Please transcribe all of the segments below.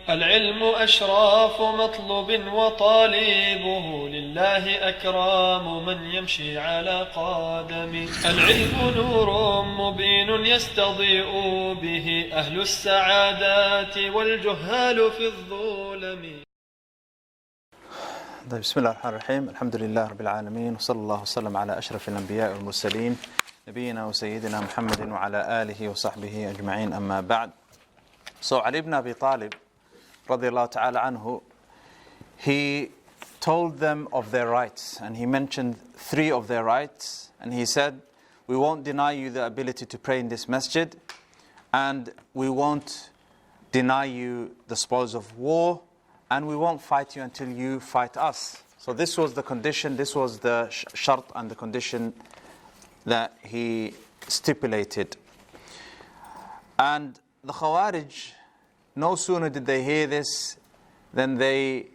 العلم أشراف مطلوب وطالبه لله أكرام من يمشي على قدم. العلم نور مبين يستضيء به أهل السعادات والجهال في الظلم. بسم الله الرحمن الرحيم. الحمد لله رب العالمين، وصلى الله وسلم على أشرف الأنبياء والمرسلين نبينا وسيدنا محمد وعلى آله وصحبه أجمعين، أما بعد. So Ali ibn Abi Talib radiallahu ta'ala anhu, he told them of their rights, and he mentioned 3 of their rights, and he said, we won't deny you the ability to pray in this masjid, and we won't deny you the spoils of war, and we won't fight you until you fight us. So this was the condition, this was the shart and the condition that he stipulated. And the Khawarij, no sooner did they hear this than they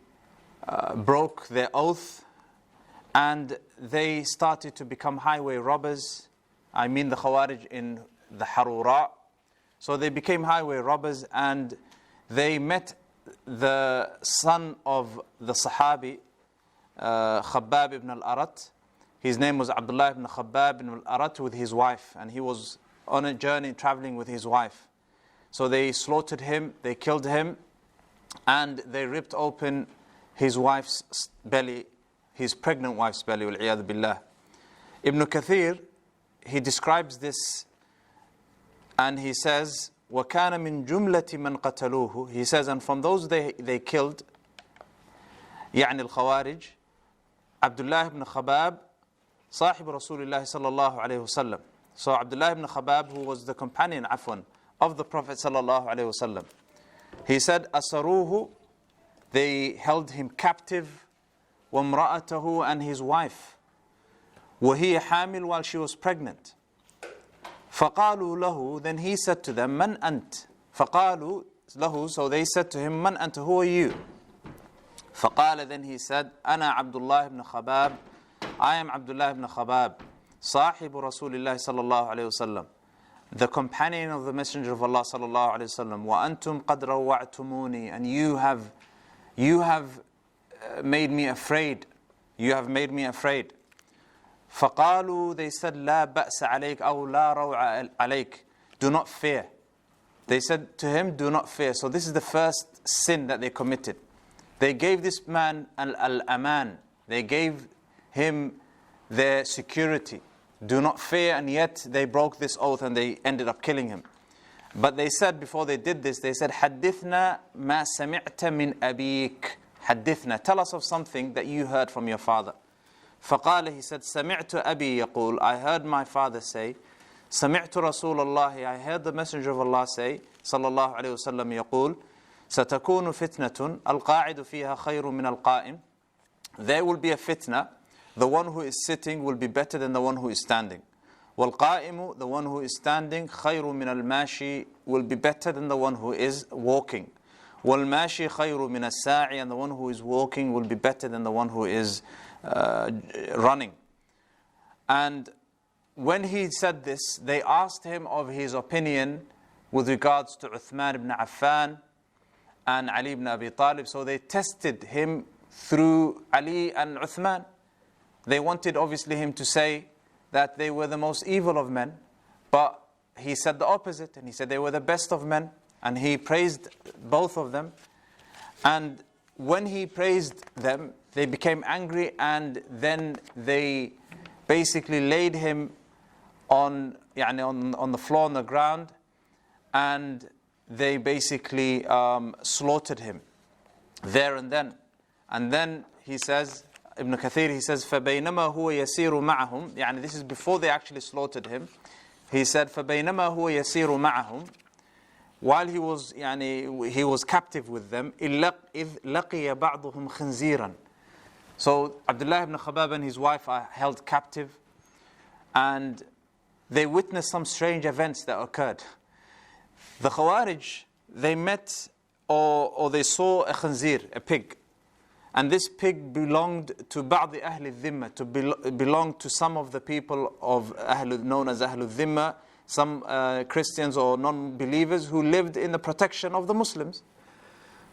broke their oath, and they started to become highway robbers. I mean the Khawarij in the Harura. So they became highway robbers, and they met the son of the Sahabi, Khabbab ibn al-Arat. His name was Abdullah ibn Khabbab ibn al-Arat, with his wife, and he was on a journey traveling with his wife. So they slaughtered him, they killed him, and they ripped open his wife's belly, his pregnant wife's belly, wal-'iyadhu billah. Ibn Kathir, he describes this, and he says, وَكَانَ مِن جُمْلَةِ مَنْ قَتَلُوهُ. He says, and from those they killed, يعني الخوارج, Abdullah ibn Khabbab, صاحب رسول الله صلى الله عليه وسلم. So Abdullah ibn Khabbab, who was the companion, of the Prophet sallallahu alaihi wasallam. He said, أَسَرُوهُ, they held him captive, وَامْرَأَتَهُ, and his wife, وَهِيَ حَامِلٌ, while she was pregnant. فَقَالُوا لَهُ, then he said to them, مَنْ أَنْتَ. فَقَالُوا لَهُ, so they said to him, مَنْ أَنْتَ, who are you? فَقَالَ, then he said, أَنَا عَبْدُ اللَّهِ ibn Khabbab, I am Abdullah ibn Khabbab, صاحب رسول الله صلى الله عليه وسلم, the companion of the Messenger of Allah sallallahu alaihi wasallam. وَأَنْتُمْ قَدْ رَوَّعْتُمُونِي, and you have made me afraid. You have made me afraid. فَقَالُوا, they said, لَا بَأْسَ عَلَيْكَ أَوْ لَا رَوْعَ عَلَيْكَ, do not fear. They said to him, do not fear. So this is the first sin that they committed. They gave this man al-aman. They gave him their security. Do not fear, and yet they broke this oath and they ended up killing him. But they said, before they did this, they said, حَدِّثْنَا مَا سَمِعْتَ مِنْ أَبِيكَ. حَدِّثْنَا, tell us of something that you heard from your father. فَقَالَ, he said, سَمِعْتُ أَبِي يَقُولُ, I heard my father say, سَمِعْتُ رَسُولَ اللَّهِ, I heard the Messenger of Allah say, صلى الله عليه وسلم, يقول, سَتَكُونُ فِتْنَةٌ الْقَاعِدُ فِيهَا خَيْرٌ مِنَ الْقَائِمِ. There will be a fitna. The one who is sitting will be better than the one who is standing. وَالْقَائِمُ, the one who is standing, خَيْرٌ مِنَ الْمَاشِي, will be better than the one who is walking. وَالْمَاشِي خَيْرٌ مِنَ السَّاعِ, and the one who is walking will be better than the one who is running. And when he said this, they asked him of his opinion with regards to Uthman ibn Affan and Ali ibn Abi Talib. So they tested him through Ali and Uthman. They wanted obviously him to say that they were the most evil of men, but he said the opposite, and he said they were the best of men, and he praised both of them. And when he praised them, they became angry, and then they basically laid him on the floor, on the ground, and they basically slaughtered him there and then. And then he says, Ibn Kathir, he says, فَبَيْنَمَا هُوَ يَسِيرُ مَعَهُمْ, يعني this is before they actually slaughtered him. He said, فَبَيْنَمَا هُوَ يَسِيرُ مَعَهُمْ, while he was captive with them, إِذْ لَقِيَ بَعْضُهُمْ خِنْزِيرًا. So Abdullah ibn Khabbab and his wife are held captive, and they witnessed some strange events that occurred. The Khawarij, they met or they saw a khanzir, a pig. And this pig belonged to ba'd Ahl al-Dhimma, belonged to some of the people of known as Ahl al-Dhimma, some Christians or non-believers who lived in the protection of the Muslims.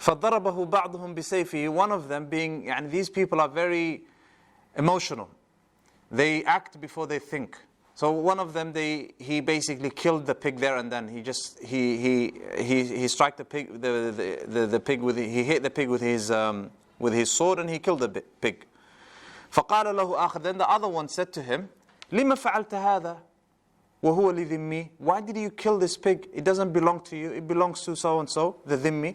فَضَرَبَهُ بَعْضُهُمْ بِسَيْفِهِ. One of them being, and these people are very emotional. They act before they think. So one of them, he basically killed the pig there and then. He struck the pig, the pig with, he hit the pig with his sword, and he killed the pig. فَقَالَ لَهُ آخَرُ. Then the other one said to him, لِمَ فَعَلْتَ هَذَا وَهُوَ لِذِمِّي. Why did you kill this pig? It doesn't belong to you. It belongs to so and so, the dhimmi.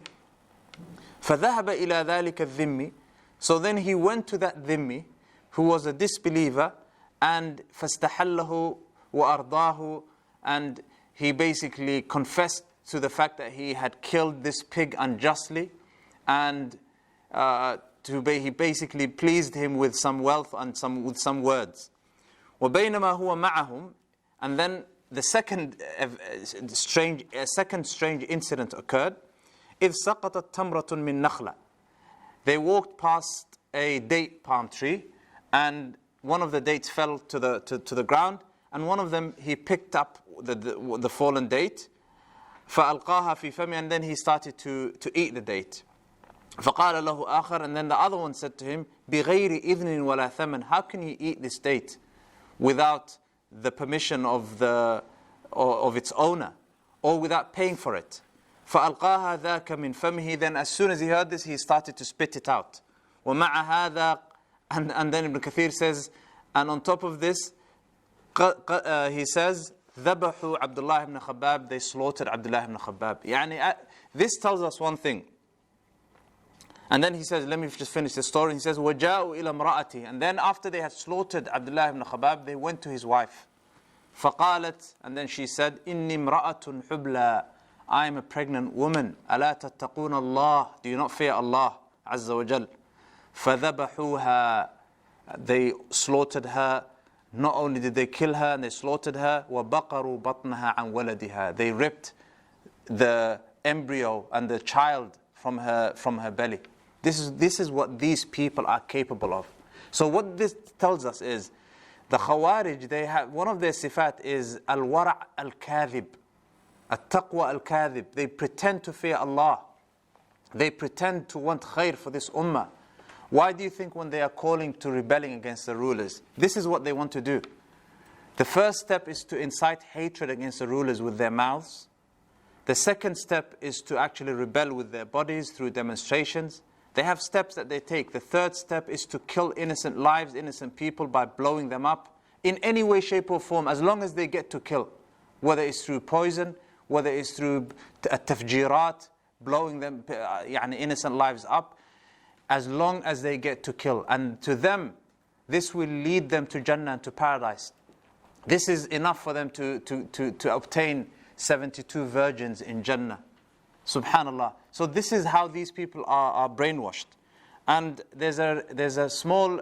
فَذَهَبَ إِلَى ذَلِكَ الذِّمِّ. So then he went to that dhimmi, who was a disbeliever, and فَاسْتَحَلَّهُ وَأَرْضَاهُ, and he basically confessed to the fact that he had killed this pig unjustly, and he basically pleased him with some wealth and with some words. وَبَيْنَمَا هُوَ مَعَهُمْ. And then the second strange incident occurred. إِذْ سَقَطَتْ تَمْرَةٌ مِّن نَخْلَةٍ. They walked past a date palm tree, and one of the dates fell to the ground, and one of them, he picked up the fallen date, فَأَلْقَاهَا فِي فَمِهِ, and then he started to eat the date. فَقَالَ لَهُ آخَرُ. And then the other one said to him, بِغَيْرِ إِذْنٍ وَلَا ثَمَنٍ. How can you eat this date without the permission of its owner, or without paying for it? فَأَلْقَاهَا ذَاكَ مِنْ فَمِهِ. Then as soon as he heard this, he started to spit it out. وَمَعَ هَذَا. And then Ibn Kathir says, and on top of this, he says, ذَبَحُوا Abdullah ibn Khabbab. They slaughtered Abdullah ibn Khabbab. This tells us one thing. And then he says, let me just finish the story. He says, وَجَاءُوا إِلَى امْرَأَتِهِ. And then after they had slaughtered Abdullah ibn Khabbab, they went to his wife. فَقَالَتْ. And then she said, إِنِّي امْرَأَةٌ حُبْلَى. I am a pregnant woman. أَلَا تَتَّقُونَ اللَّهِ. Do you not fear Allah Azza wa Jal? فَذَبَحُوهَا. They slaughtered her. Not only did they kill her, and they slaughtered her, وَبَقَرُوا بَطْنَهَا عَنْ وَلَدِهَا. They ripped the embryo and the child from her belly. This is what these people are capable of. So what this tells us is, the Khawarij, they have, one of their sifat is al-wara' al-kadhib, at-taqwa al-kadhib. They pretend to fear Allah. They pretend to want khair for this ummah. Why do you think when they are calling to rebelling against the rulers, this is what they want to do? The first step is to incite hatred against the rulers with their mouths. The second step is to actually rebel with their bodies through demonstrations. They have steps that they take. The third step is to kill innocent lives, innocent people, by blowing them up in any way, shape or form, as long as they get to kill. Whether it's through poison, whether it's through tafjirat, blowing them, innocent lives up, as long as they get to kill. And to them, this will lead them to Jannah and to paradise. This is enough for them to obtain 72 virgins in Jannah. Subhanallah. So this is how these people are brainwashed. And there's a small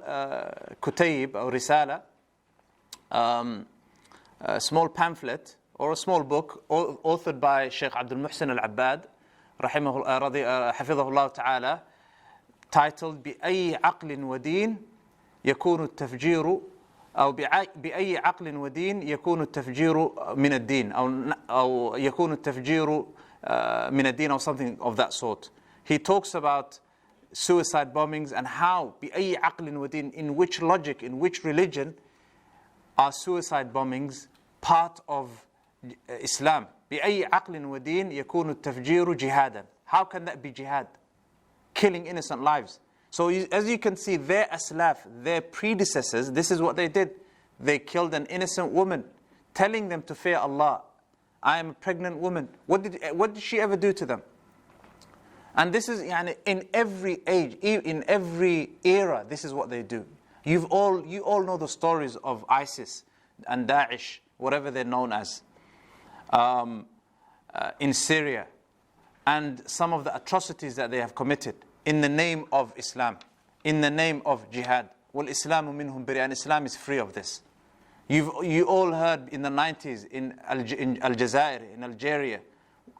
kutayb or risala, a small pamphlet or a small book authored by Sheikh Abdul Muhsin al-Abbad, حفظه ta'ala, titled بأي عقل ودين يكون التفجير أو بأي عقل ودين يكون التفجير من الدين أو يكون التفجير من الدين, or something of that sort. He talks about suicide bombings and how بأي عقل ودين, in which logic, in which religion are suicide bombings part of Islam. بأي عقل ودين يكون التفجير جهادا. How can that be jihad? Killing innocent lives. So as you can see, their aslaf, their predecessors, this is what they did. They killed an innocent woman, telling them to fear Allah. I am a pregnant woman. What did she ever do to them? And this is in every age, in every era, this is what they do. You all know the stories of ISIS and Daesh, whatever they're known as, in Syria, and some of the atrocities that they have committed in the name of Islam, in the name of jihad. Well, Islamu minhum bari, and Islam is free of this. You all heard in the 90s in Aljazair, in Algeria,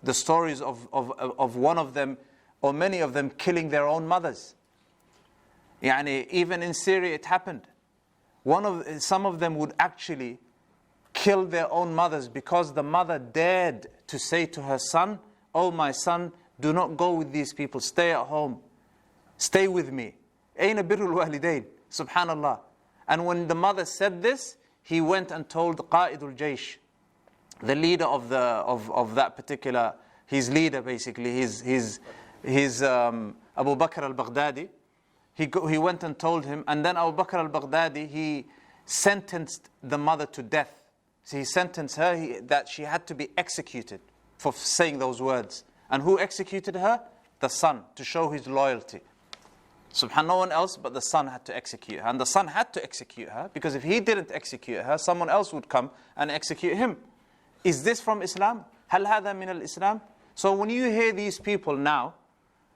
the stories of one of them, or many of them, killing their own mothers. Even in Syria it happened. Some of them would actually kill their own mothers because the mother dared to say to her son, "Oh my son, Do not go with these people. Stay at home. Stay with me. أين بر الوالدين? Subhanallah. And when the mother said this, he went and told Qa'idul Jaysh, the leader of that particular, his leader basically, his Abu Bakr al-Baghdadi. He went and told him, and then Abu Bakr al-Baghdadi, he sentenced the mother to death. So he sentenced her that she had to be executed for saying those words. And who executed her? The son, to show his loyalty. Subhanallah, no one else but the son had to execute her. And the son had to execute her because if he didn't execute her, someone else would come and execute him. Is this from Islam? هل هذا من الإسلام? So when you hear these people now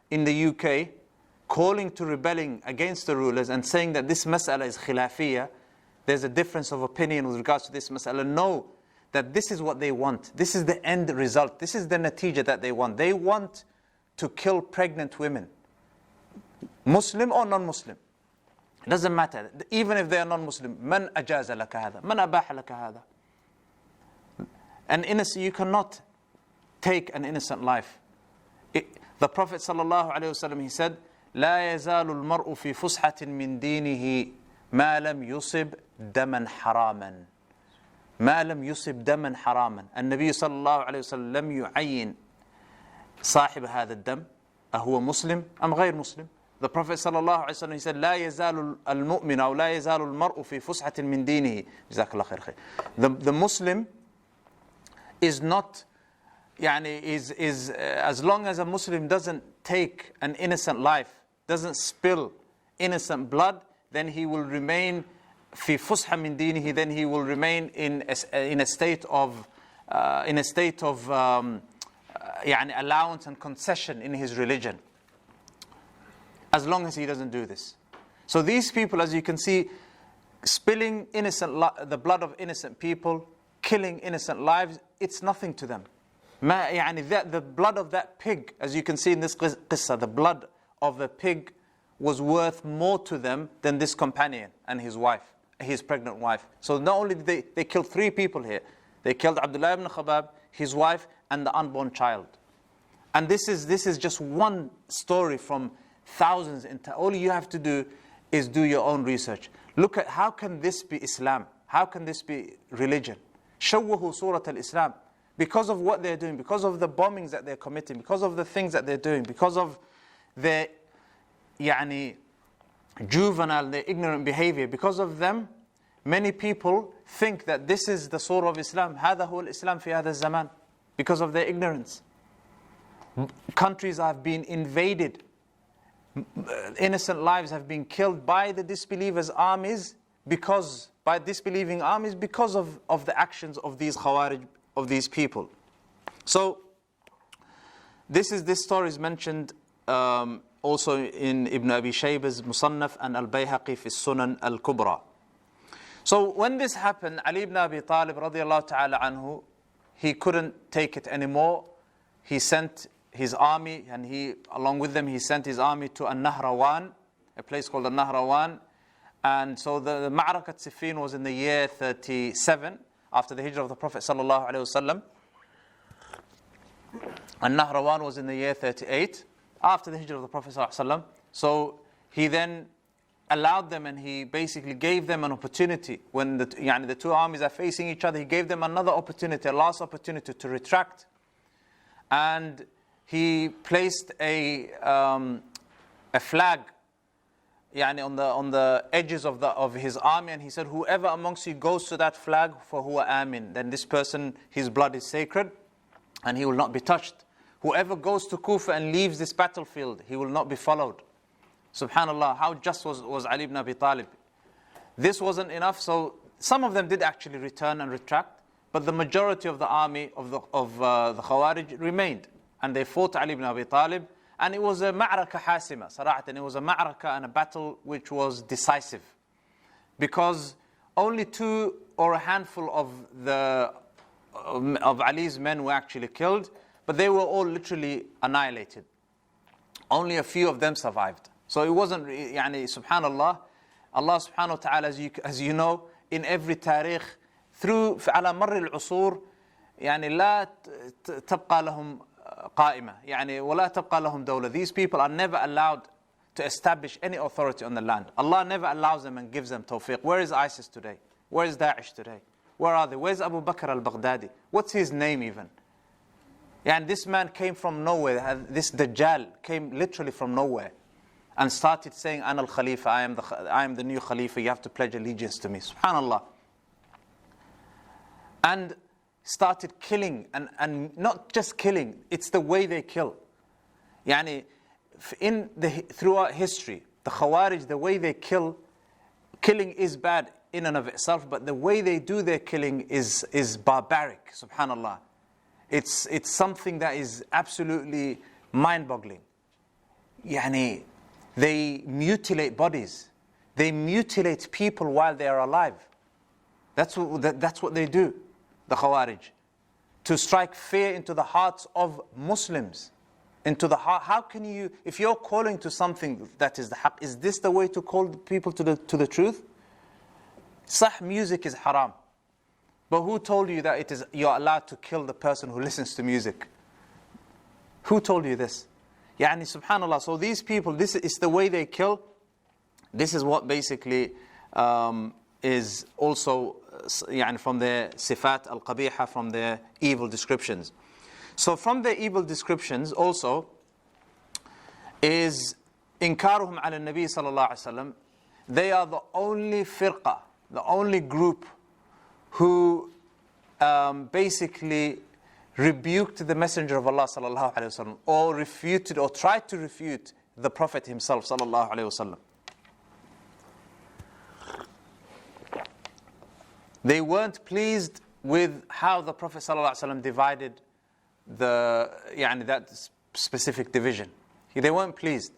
in the UK calling to rebelling against the rulers and saying that this mas'ala is khilafiyah, there's a difference of opinion with regards to this mas'ala, know that this is what they want. This is the end result. This is the natija that they want. They want to kill pregnant women. Muslim or non-Muslim. It doesn't matter. Even if they are non-Muslim. من أجاز لك هذا؟ من أباح لك هذا? An innocent, you cannot take an innocent life. The Prophet ﷺ, he said, لا يزال المرء في فسحة من دينه ما لم يصب دما حراما. ما لم يصب دما حراما. النبي صلى الله عليه وسلم لم يعين صاحب هذا الدم أهو مسلم أم غير مسلم. The Prophet sallallahu alaihi wasallam, he said, لا يزال المؤمن أو لا يزال المرء في فسحة من دينه. جزاك الله خير. The Muslim is not, as long as a Muslim doesn't take an innocent life, doesn't spill innocent blood, then he will remain في فسحة من دينه. Then he will remain in a state of allowance and concession in his religion, as long as he doesn't do this. So these people, as you can see, spilling the blood of innocent people, killing innocent lives, it's nothing to them. The blood of that pig, as you can see in this qissa, the blood of the pig was worth more to them than this companion and his wife, his pregnant wife. So not only did they killed 3 people here, they killed Abdullah ibn Khabab, his wife, and the unborn child. And this is just one story from thousands. All you have to do is do your own research. Look at how can this be Islam? How can this be religion? Shawwahu surat al-Islam. Because of what they're doing, because of the bombings that they're committing, because of the things that they're doing, because of their juvenile, their ignorant behavior, because of them, many people think that this is the surah of Islam. هذا هو الإسلام في هذا الزمان. Because of their ignorance. Countries have been invaded. Innocent lives have been killed by the disbelievers' armies, by disbelieving armies, because of the actions of these Khawarij, of these people. So this story is mentioned also in Ibn Abi Shayba's Musannaf and Al-Bayhaqi fi Sunan Al-Kubra. So when this happened, Ali ibn Abi Talib radiyallahu ta'ala anhu, he couldn't take it anymore. He sent his army, and along with them, he sent his army to An-Nahrawan, a place called An-Nahrawan. And so the Ma'rakat Siffin was in the year 37, after the hijrah of the Prophet sallallahu alaihi wasallam. An-Nahrawan was in the year 38, after the hijrah of the Prophet sallallahu alaihi wasallam. So he then allowed them, and he basically gave them an opportunity. When the 2 armies are facing each other, he gave them another opportunity, a last opportunity to retract. And he placed a flag on the edges of his army, and he said, whoever amongst you goes to that flag, for huwa amin, then this person, his blood is sacred and he will not be touched. Whoever goes to Kufa and leaves this battlefield, he will not be followed. Subhanallah, how just was Ali ibn Abi Talib. This wasn't enough, so some of them did actually return and retract, but the majority of the army of the Khawarij remained, and they fought Ali ibn Abi Talib, and it was a ma'raka hasima, sarahatan, it was a ma'raka and a battle which was decisive, because only 2 or a handful of Ali's men were actually killed, but they were all literally annihilated. Only a few of them survived. So it wasn't, subhanallah, Allah subhanahu wa ta'ala, as you know, in every tarikh, through على مر العصور لا تبقى لهم قائمة يعني ولا تبقى لهم دولة. These people are never allowed to establish any authority on the land. Allah never allows them and gives them tawfiq. Where is ISIS today? Where is Daesh today? Where are they? Where's Abu Bakr al-Baghdadi? What's his name even? And this man came from nowhere. This Dajjal came literally from nowhere and started saying, Ana al-Khalifa, I am the new Khalifa, you have to pledge allegiance to me. Subhanallah. And started killing, and not just killing, it's the way they kill. Yani, throughout history, the Khawarij, the way they kill, killing is bad in and of itself, but the way they do their killing is barbaric, subhanallah. It's something that is absolutely mind-boggling. Yani, they mutilate bodies. They mutilate people while they are alive. That's what they do, the Khawarij. To strike fear into the hearts of Muslims. Into the heart. How can you, if you're calling to something that is the haqq, is this the way to call people to the truth? Music is haram. But who told you that you're allowed to kill the person who listens to music? Who told you this? Yani subhanallah. So these people, this is the way they kill. This is what basically is also يعني from their sifat al-qabiha, from their evil descriptions. So from their evil descriptions also is inkaruhum ala nabi sallallahu alaihi wasallam. They are the only firqa, the only group who basically rebuked the Messenger of Allah sallallahu alaihi wasallam, or refuted or tried to refute the Prophet himself sallallahu alaihi wasallam. They weren't pleased with how the Prophet ﷺ divided that specific division. They weren't pleased.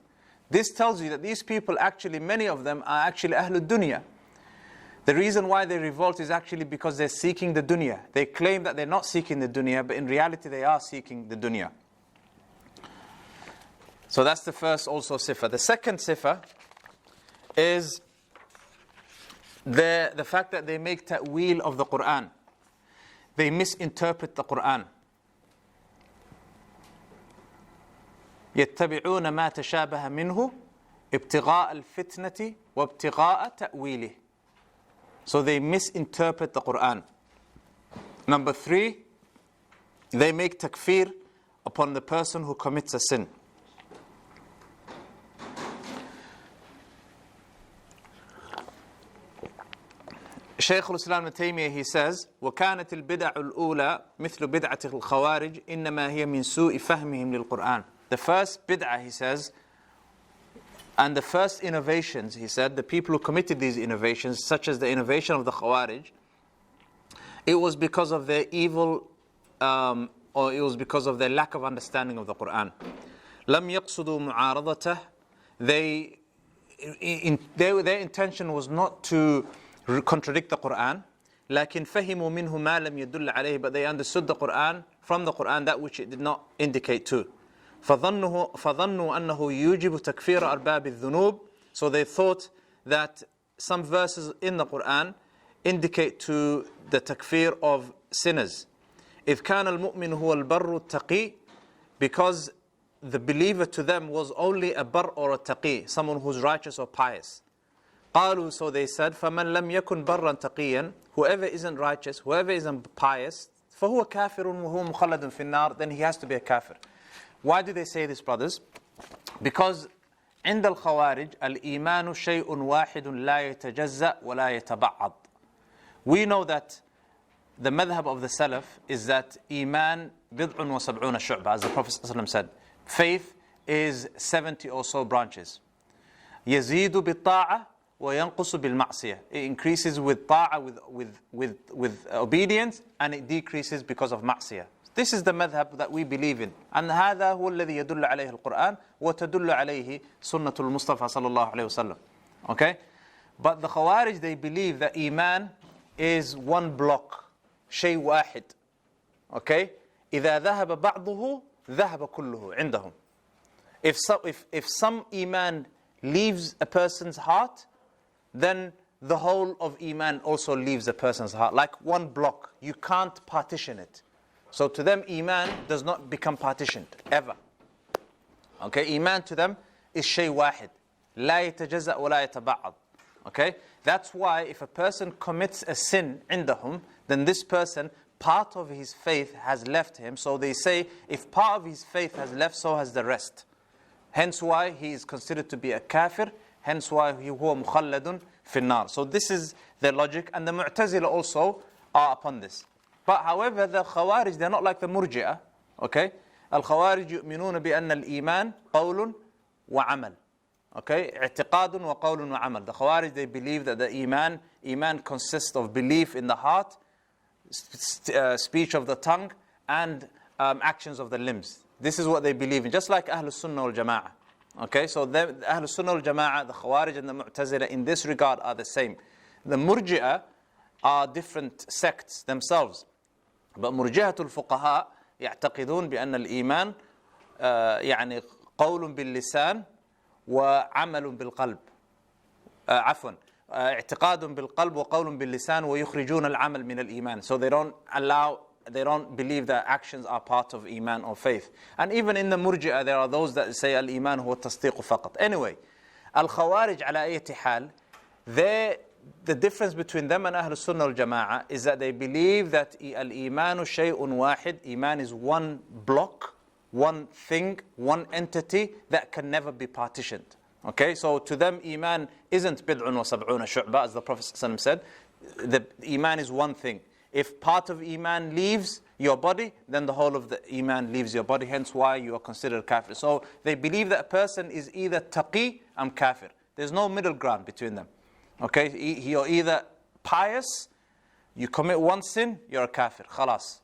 This tells you that these people actually, many of them are actually Ahlul Dunya. The reason why they revolt is actually because they're seeking the dunya. They claim that they're not seeking the dunya, but in reality they are seeking the dunya. So that's the first also sifa. The second sifa is the fact that they make ta'weel of the Qur'an. They misinterpret the Qur'an. يتبعون ما تشابه منه ابتغاء الفتنة وابتغاء تأويله. So they misinterpret the Qur'an. Number 3, they make takfir upon the person who commits a sin. Shaykh al-Islam ibn Taymiyyah, he says, وَكَانَتِ الْبِدَعُ الْأُولَى مِثْلُ بِدْعَةِ الْخَوَارِجِ إِنَّمَا هِيَ مِنْ سُوءِ فَهْمِهِمْ لِلْقُرْآنِ. The first bid'ah, he says, and the first innovations, he said, the people who committed these innovations, such as the innovation of the Khawarij, it was because of their evil, or it was because of their lack of understanding of the Qur'an. لَمْ يَقْصُدُوا مُعَارَضَتَهِ. Their intention was not to contradict the Qur'an, لكن فهموا منه ما لم يدل عليه, but they understood the Qur'an, from the Qur'an, that which it did not indicate to. فظنوا أنه يوجب تكفير أرباب الذنوب. So they thought that some verses in the Qur'an indicate to the takfir of sinners. إذ كان المؤمن هو البر التقي, because the believer to them was only a bar or a taqi, someone who's righteous or pious. قالوا, so they said, فمن لم يكن برا تقيا, whoever isn't righteous, whoever isn't pious, فهو كافر وهو مخلد في النار, then he has to be a kafir. Why do they say this, brothers? Because عند الخوارج الإيمان شيء واحد لا يتجزأ ولا يتبعض. We know that the madhab of the Salaf is that Iman بضع وسبعون شعبة, as the Prophet ﷺ said. Faith is 70 or so branches. يزيد بالطاعة وينقص بالمعصية. It increases with ta'a, with obedience, and it decreases because of ma'siyah. This is the madhab that we believe in. And هذا هو الذي يدل عليه القرآن وتدل عليه سنة المصطفى صلى الله عليه وسلم. Okay? But the Khawarij, they believe that Iman is one block. شيء واحد. Okay? إذا ذهب بعضه ذهب كله عندهم. If some Iman leaves a person's heart, then the whole of Iman also leaves a person's heart. Like one block. You can't partition it. So to them, Iman does not become partitioned, ever. Okay, Iman to them is shay wahid. لا يتجزأ ولا يتبعض. Okay, that's why if a person commits a sin عندهم, then this person, part of his faith has left him. So they say, if part of his faith has left, so has the rest. Hence why he is considered to be a kafir. Hence why he huwa mukhalladun fi an-nar. So this is their logic, and the Mu'tazila also are upon this. But however, the Khawarij, they're not like the Murji'ah. Okay? Al-Khawarij yu'minuna bi anna al-iman qawlun wa amal. Okay? I'tiqadun wa qawlun wa amal. The Khawarij, they believe that the iman consists of belief in the heart, speech of the tongue, and actions of the limbs. This is what they believe in, just like Ahlus Sunnah wal Jama'ah. Okay, so the Ahlus Sunnah wal Jama'ah, the Khawarij and the Mu'tazila in this regard are the same. The Murji'ah are different sects themselves. But مرجئة الفقهاء يعتقدون بأن الإيمان يعني قول باللسان وعمل بالقلب. عفوا اعتقاد بالقلب وقول باللسان ويخرجون العمل من الإيمان. So they don't believe that actions are part of Iman or faith. And even in the Murji'ah there are those that say الإيمان هو التصديق فقط. Anyway, Al-Khawarij على أي حال, the difference between them and Ahlus Sunnah wal Jama'ah is that they believe that al-imanu shay'un wahid. Iman is one block, one thing, one entity that can never be partitioned. Okay, so to them Iman isn't bid'un wa sab'una shu'ba, as the Prophet ﷺ said. The Iman is one thing. If part of Iman leaves your body, then the whole of the Iman leaves your body, hence why you are considered kafir. So they believe that a person is either taqi or kafir. There's no middle ground between them. Okay, you're either pious, you commit one sin, you're a kafir, khalas.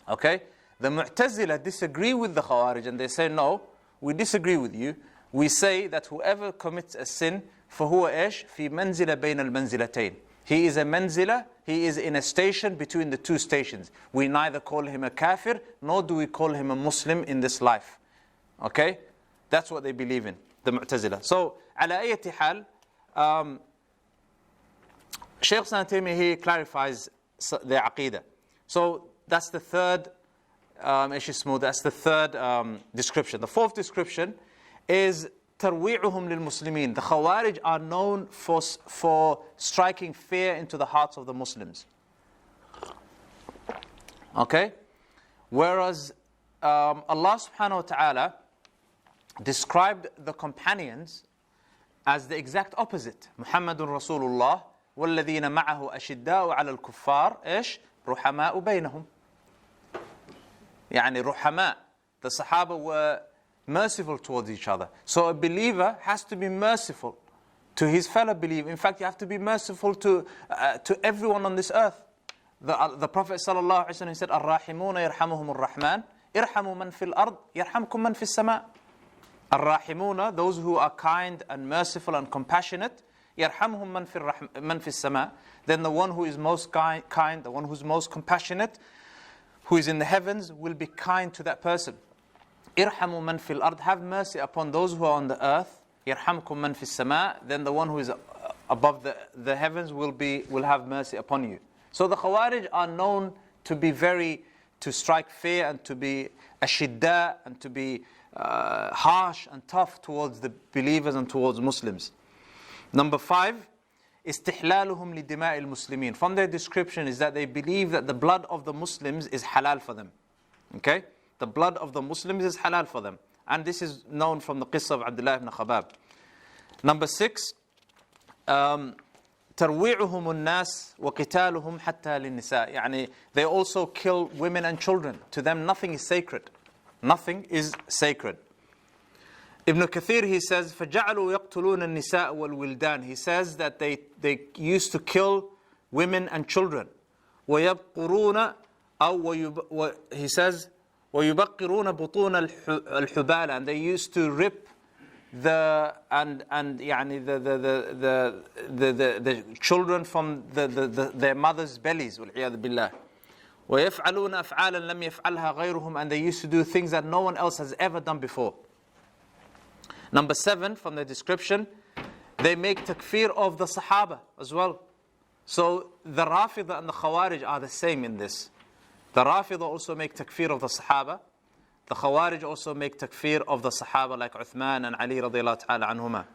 Okay, the Mu'tazila disagree with the Khawarij and they say, no, we disagree with you. We say that whoever commits a sin, فَهُوَ إِيش فِي مَنْزِلَ بَيْنَ الْمَنْزِلَتَيْن. He is a manzila, he is in a station between the two stations. We neither call him a kafir, nor do we call him a Muslim in this life. Okay, that's what they believe in, the Mu'tazila. So, على أي حال, Shaykh Islam Taymiyyah, he clarifies their aqidah. So that's the third description. The fourth description is tarwi'uhum lil Muslimin. The Khawarij are known for striking fear into the hearts of the Muslims. Okay? Whereas Allah subhanahu wa ta'ala described the companions as the exact opposite. Muhammadun Rasulullah وَالَّذِينَ مَعَهُ أَشِدَّاءُ عَلَى الْكُفَّارِ إيش رُحَمَاءُ بَيْنَهُم. يعني رحماء. The Sahaba were merciful towards each other. So a believer has to be merciful to his fellow believer. In fact, you have to be merciful to everyone on this earth. The Prophet ﷺ said, الراحمون يرحمهم الرحمن ارحموا من في الأرض يرحمكم من في السماء. الراحمون, those who are kind and merciful and compassionate, يرحمهم من في السماء. Then the one who is most kind, the one who is most compassionate, who is in the heavens, will be kind to that person. ارحموا من في الأرض, have mercy upon those who are on the earth. يرحمكم من في السماء. Then the one who is above the heavens will have mercy upon you. So the Khawarij are known to strike fear and to be ashidda and to be harsh and tough towards the believers and towards Muslims. Number 5, استحلالهم لدماء المسلمين. From their description is that they believe that the blood of the Muslims is halal for them. Okay? The blood of the Muslims is halal for them. And this is known from the qissa of Abdullah ibn Khabab. Number 6, ترويعهم الناس وقتالهم حتى للنساء. يعني they also kill women and children. To them nothing is sacred. Nothing is sacred. Ibn Kathir, he says, فَجَعَلُوا يَقْتُلُونَ النِّسَاءَ وَالْوِلْدَانِ. He says that they used to kill women and children. وَيَبْقُرُونَ he says, وَيُبَقِّرُونَ بُطُونَ الْحُبَالَ. And they used to rip the children from their mothers' bellies. وَالْعِيَاذُ بِاللَّهِ. وَيَفْعَلُونَ أَفْعَالًا لَمْ يَفْعَلْهَا غَيْرُهُم. And they used to do things that no one else has ever done before. Number 7, from the description, they make takfir of the Sahaba as well. So the Rafida and the Khawarij are the same in this. The Rafida also make takfir of the Sahaba. The Khawarij also make takfir of the Sahaba like Uthman and Ali radiallahu ta'ala anhuma.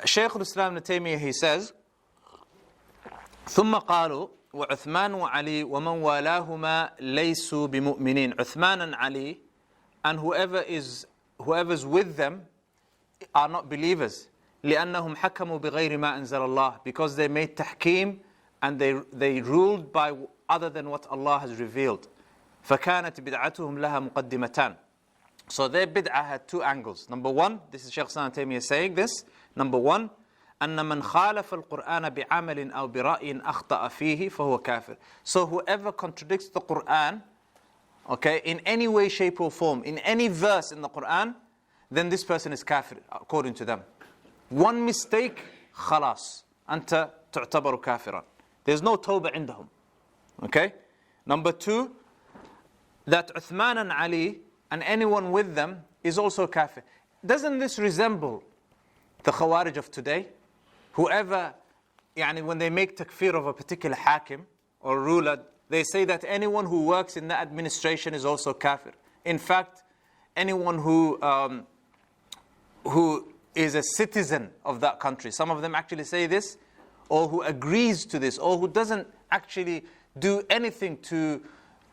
Shaykh al-Islam Ibn Taymiyyah, he says, ثم قالوا وعثمان وعلي ومن والاهما ليسوا بمؤمنين. Uthman and Ali and whoever's with them are not believers. لأنهم حكموا بغير ما أنزل الله, because they made tahkim and they ruled by other than what Allah has revealed. فكانت بدعتهم لها مقدمتان. So their bid'ah had two angles. Number one, this is Shaykh Islam Taymiyyah saying this. Number one, أن من خالف القرآن بعمل أو برأي أخطأ فيه فهو كافر. So whoever contradicts the Quran, okay, in any way, shape or form, in any verse in the Quran, then this person is kafir, according to them. One mistake, خلاص, أنت تعتبر كافرا. There's no tawbah عندهم. Okay? Number two, that Uthman and Ali and anyone with them is also kafir. Doesn't this resemble the Khawarij of today? Whoever, when they make takfir of a particular hakim or ruler, they say that anyone who works in the administration is also kafir. In fact, anyone who is a citizen of that country, some of them actually say this, or who agrees to this, or who doesn't actually do anything to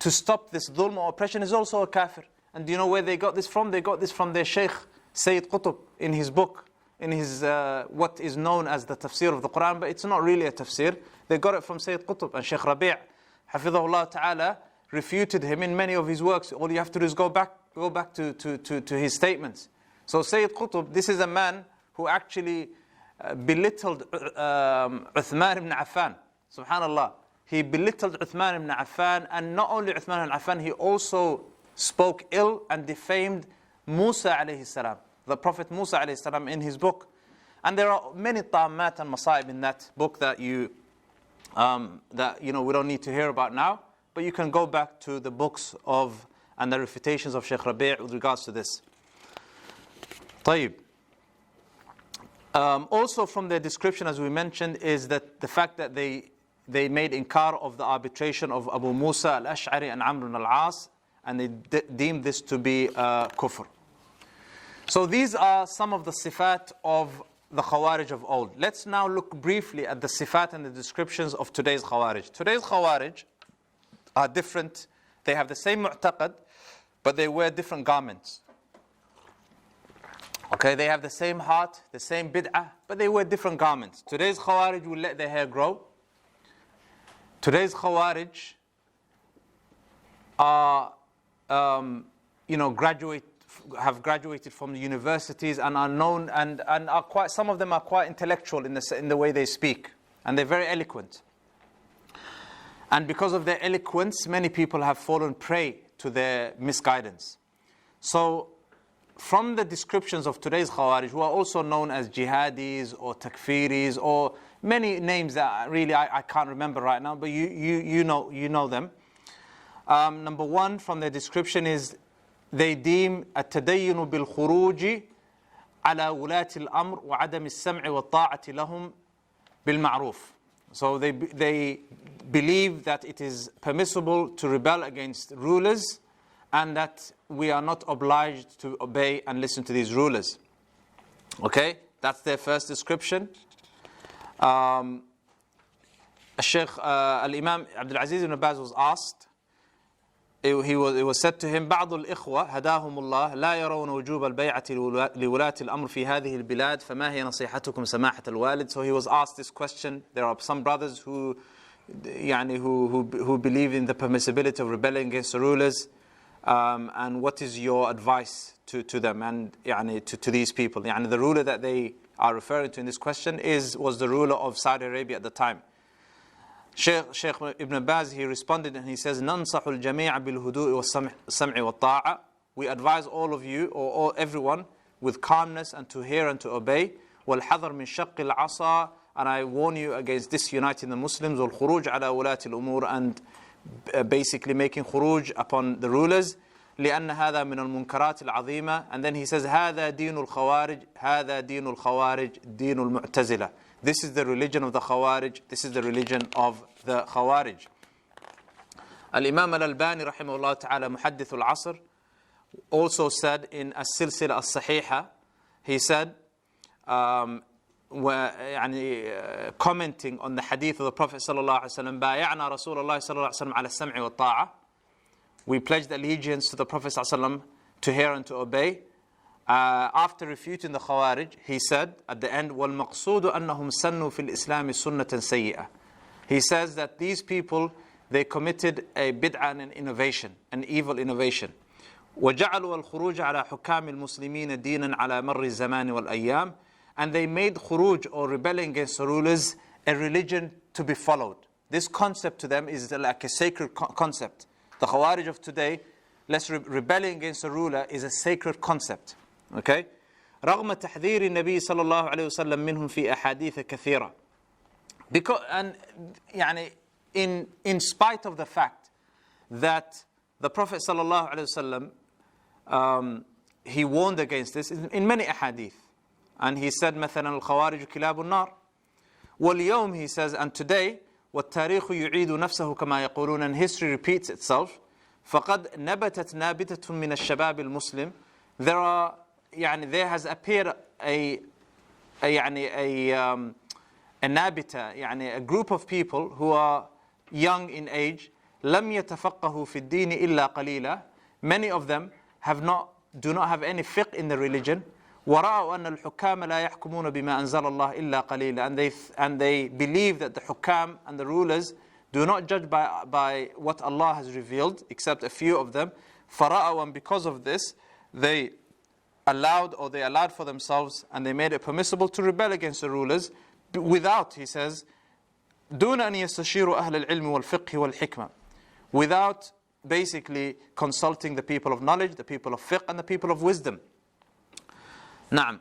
stop this dhulm or oppression is also a kafir. And do you know where they got this from? They got this from their Shaykh Sayyid Qutb in his book, in his what is known as the tafsir of the Quran, but it's not really a tafsir. They got it from Sayyid Qutb, and Shaykh Rabi' Hafidhahullah Ta'ala refuted him in many of his works. All you have to do is go back to his statements. So Sayyid Qutb, this is a man who actually belittled Uthman ibn Affan. Subhanallah. He belittled Uthman ibn Affan, and not only Uthman ibn Affan, he also spoke ill and defamed Musa alayhi salam, the Prophet Musa alayhi salam, in his book. And there are many ta'ammat and masa'ib in that book that we don't need to hear about now, but you can go back to the books and the refutations of Shaykh Rabi' with regards to this. طيب. Also from their description, as we mentioned, is that the fact that they made inkar of the arbitration of Abu Musa al-Ash'ari and Amr al-As, and they deemed this to be kufr. So these are some of the sifat of the Khawarij of old. Let's now look briefly at the sifat and the descriptions of today's Khawarij. Today's Khawarij are different. They have the same mu'taqad, but they wear different garments. Okay, they have the same heart, the same bid'ah, but they wear different garments. Today's Khawarij will let their hair grow. Today's Khawarij are, have graduated from the universities and are known and are quite. Some of them are quite intellectual in the way they speak, and they're very eloquent. And because of their eloquence, many people have fallen prey to their misguidance. So, from the descriptions of today's Khawarij, who are also known as jihadis or takfiris or many names that really I can't remember right now, but you know them. Number one from their description is they deem التدين بالخروج على ولاة الأمر وعدم السمع والطاعة لهم بالمعروف. So they believe that it is permissible to rebel against rulers, and that we are not obliged to obey and listen to these rulers. Okay, that's their first description. Shaykh Al-Imam Abdul Aziz ibn Baz was asked, it was said to him, بعض الإخوة هداهم الله لا يرون وجوب البيعة لولاة الأمر في هذه البلاد فما هي نصيحتكم سماحة الوالد. So he was asked this question. There are some brothers who believe in the permissibility of rebelling against the rulers. And what is your advice to them and to these people? The ruler that they are referring to in this question was the ruler of Saudi Arabia at the time. Shaykh Ibn Baz, he responded and he says, ننصح الجميع بالهدوء والسمع والطاعة. We advise all of you or everyone with calmness and to hear and to obey. والحذر من شق العصا, and I warn you against disuniting the Muslims. والخروج على ولاة الأمور, and basically making khuruj upon the rulers. لأن هذا من المنكرات العظيمة. And then he says هذا دين الخوارج هذا دين الخوارج دين المعتزلة. This is the religion of the Khawarij. This is the religion of the Khawarij. Al-Imam Al-Albani rahimahullah ta'ala, Muhaddith al-Asr, also said in As-Silsila As-Sahiha, he said, commenting on the hadith of the Prophet sallallahu alaihi wasallam, بايعنا رسول الله صلى الله عليه وسلم على السمع والطاعة. We pledged allegiance to the Prophet sallallahu alaihi wasallam to hear and to obey. After refuting the Khawarij, he said at the end, وَالْمَقْصُودُ أَنَّهُمْ سَنُّوا فِي الْإِسْلَامِ سُنَّةً سَيِّئَةً. He says that these people, they committed a bid'ah and an innovation, an evil innovation. وَجَعَلُوا الْخُرُوجَ عَلَى حُكَامِ الْمُسْلِمِينَ دِينًا عَلَى مَرِّ الزَّمَانِ وَالْأَيَّامِ. And they made khuruj, or rebelling against the rulers, a religion to be followed. This concept to them is like a sacred concept. The Khawarij of today, rebelling against the ruler is a sacred concept. Okay? رغم تحذير النبي صلى الله عليه وسلم منهم في أحاديث كثيرة. Because, and in spite of the fact that the Prophet صلى الله عليه وسلم, he warned against this in many ahadith. And he said, مثلا الخوارج كلاب النار. واليوم, he says, and today, والتاريخ يعيد نفسه كما يقولون, and history repeats itself. فقد نبتت نابتة من الشباب المسلم. There has appeared a nabita, a group of people who are young in age. لم يتفقهوا في الدين إلا قليلا. Many of them do not have any fiqh in the religion. ورأوا أن الحكام لا يحكمون بما أنزل الله إلا قليلا. And they believe that the hukam and the rulers do not judge by what Allah has revealed, except a few of them. فرأوا, and because of this, they allowed for themselves, and they made it permissible to rebel against the rulers without, he says, دون أن يستشيروا أهل العلم والفقه والحكمة, without basically consulting the people of knowledge, the people of fiqh, and the people of wisdom. نعم.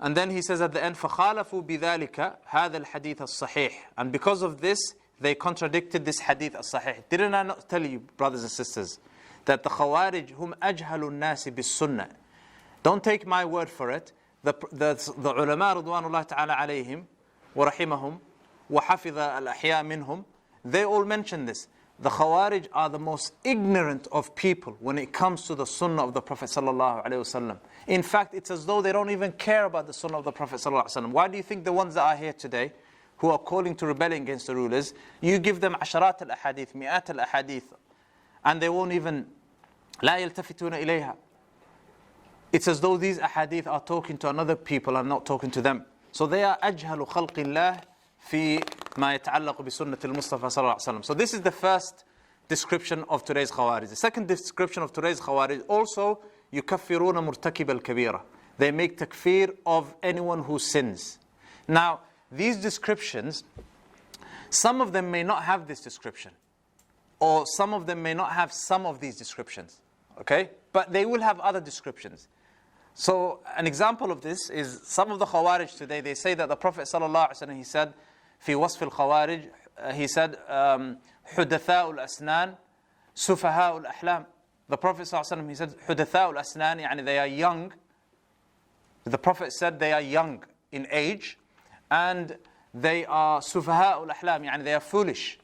And then he says at the end, فخالفوا بذلك هذا الحديث الصحيح. And because of this, they contradicted this hadith as-sahih. Didn't I not tell you, brothers and sisters, that the Khawarij hum ajhalu nasi bis-sunnah? Don't take my word for it. The ulama ridwanullah ta'ala alayhim wa rahimahum wa hafiza al-ahya minhum, they all mention this. The Khawarij are the most ignorant of people when it comes to the sunnah of the Prophet sallallahu alaihi wasallam. In fact, it's as though they don't even care about the sunnah of the Prophet sallallahu alaihi wasallam. Why do you think the ones that are here today, who are calling to rebelling against the rulers, you give them asharat al-ahadith, mi'at al-ahadith, and they won't even, لا يلتفتون إليها. It's as though these ahadith are talking to another people and not talking to them. So they are أجهل خلق الله في ما يتعلق بسنة المصطفى صلى الله عليه وسلم. So this is the first description of today's Khawarij. The second description of today's Khawarij, also يكفرون مرتكب الكبيرة. They make takfir of anyone who sins. Now, these descriptions, some of them may not have this description, or some of them may not have some of these descriptions, okay? But they will have other descriptions. So an example of this is some of the Khawarij today, they say that the Prophet ﷺ, he said, في وصف الخوارج, he said, حدثاء الأسنان سفهاء الأحلام. The Prophet ﷺ, he said, حدثاء الأسنان, يعني they are young. The Prophet said they are young in age, and they are سفهاء الأحلام, يعني they are foolish.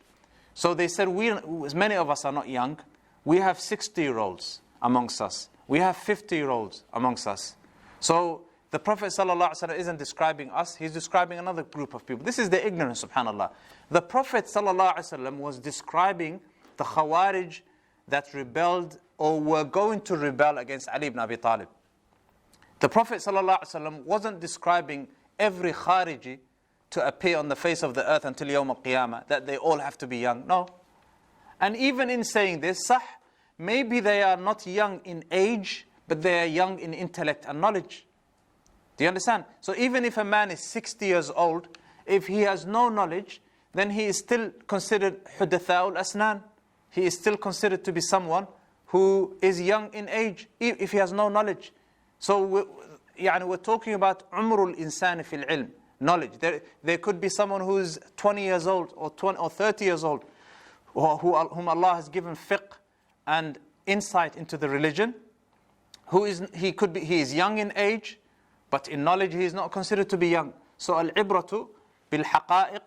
So they said, many of us are not young. We have 60-year-olds amongst us. We have 50-year-olds amongst us. So the Prophet ﷺ isn't describing us, he's describing another group of people. This is the ignorance, subhanAllah. The Prophet ﷺ was describing the Khawarij that rebelled or were going to rebel against Ali ibn Abi Talib. The Prophet ﷺ wasn't describing every Khariji to appear on the face of the earth until Yawm al-Qiyamah, that they all have to be young. No. And even in saying this, maybe they are not young in age, but they are young in intellect and knowledge. Do you understand? So even if a man is 60 years old, if he has no knowledge, then he is still considered hudatha'ul asnan. He is still considered to be someone who is young in age, if he has no knowledge. So we're talking about umrul insani fil ilm, knowledge. There could be someone who is 20 years old or 30 years old, whom Allah has given fiqh and insight into the religion. He is young in age, but in knowledge he is not considered to be young. So al-ibratu bil haqa'iq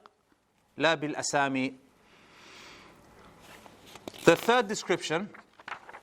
la bil asami. The third description